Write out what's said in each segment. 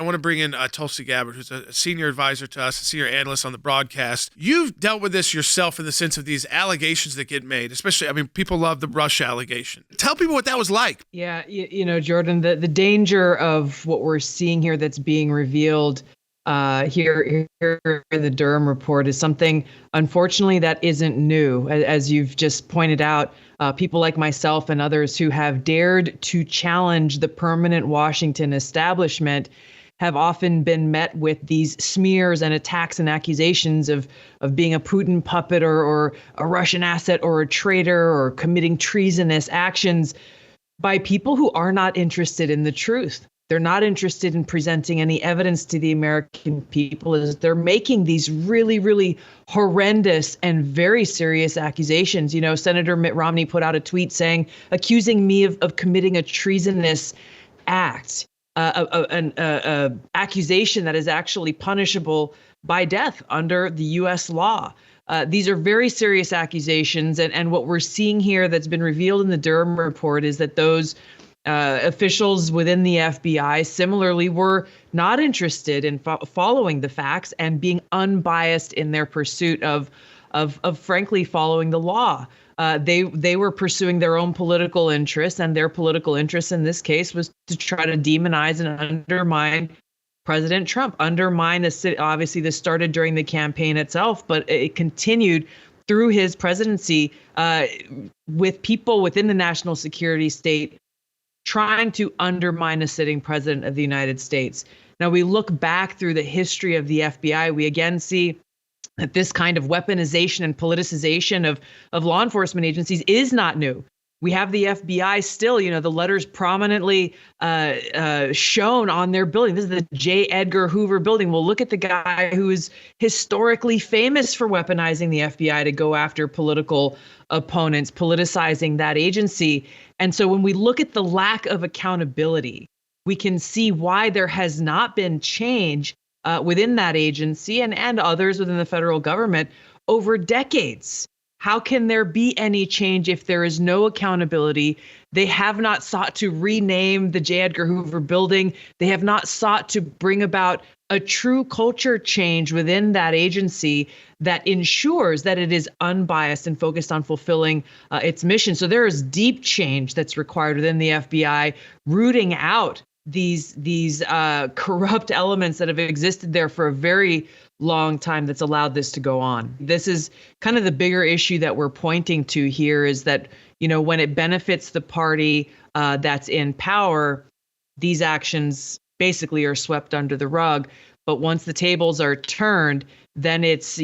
I want to bring in Tulsi Gabbard, who's a senior advisor to us, a senior analyst on the broadcast. You've dealt with this yourself in the sense of these allegations that get made, especially, I mean, people love the Russia allegation. Tell people what that was like. Yeah, Jordan, the danger of what we're seeing here that's being revealed here in the Durham Report is something, unfortunately, that isn't new. As you've just pointed out, people like myself and others who have dared to challenge the permanent Washington establishment have often been met with these smears and attacks and accusations of being a Putin puppet or a Russian asset or a traitor or committing treasonous actions by people who are not interested in the truth. They're not interested in presenting any evidence to the American people as they're making these really, really horrendous and very serious accusations. You know, Senator Mitt Romney put out a tweet accusing me of committing a treasonous act. An accusation that is actually punishable by death under the U.S. law. These are very serious accusations. And what we're seeing here that's been revealed in the Durham Report is that those officials within the FBI similarly were not interested in following the facts and being unbiased in their pursuit of frankly following the law. They were pursuing their own political interests, and their political interest in this case was to try to demonize and undermine President Trump, undermine the city. Obviously, this started during the campaign itself, but it continued through his presidency with people within the national security state trying to undermine a sitting president of the United States. Now, we look back through the history of the FBI, we again see that this kind of weaponization and politicization of law enforcement agencies is not new. We have the FBI still, the letters prominently shown on their building. This is the J. Edgar Hoover building. Well, look at the guy who is historically famous for weaponizing the FBI to go after political opponents, politicizing that agency. And so when we look at the lack of accountability, we can see why there has not been change within that agency and others within the federal government over decades. How can there be any change if there is no accountability? They have not sought to rename the J. Edgar Hoover building. They have not sought to bring about a true culture change within that agency that ensures that it is unbiased and focused on fulfilling its mission. So there is deep change that's required within the FBI, rooting out these corrupt elements that have existed there for a very long time that's allowed this to go on. This is kind of the bigger issue that we're pointing to here is that, when it benefits the party that's in power, these actions basically are swept under the rug. But once the tables are turned, then it's,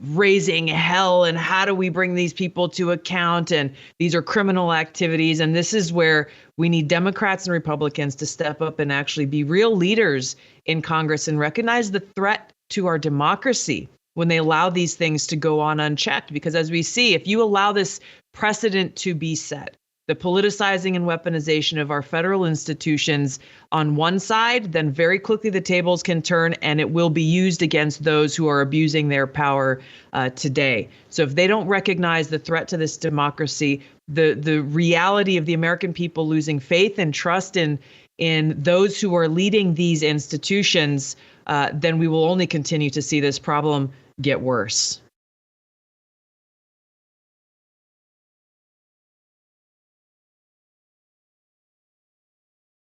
raising hell and how do we bring these people to account? And these are criminal activities. And this is where we need Democrats and Republicans to step up and actually be real leaders in Congress and recognize the threat to our democracy when they allow these things to go on unchecked. Because as we see, if you allow this precedent to be set, the politicizing and weaponization of our federal institutions on one side, then very quickly the tables can turn and it will be used against those who are abusing their power today. So if they don't recognize the threat to this democracy, the reality of the American people losing faith and trust in those who are leading these institutions, then we will only continue to see this problem get worse.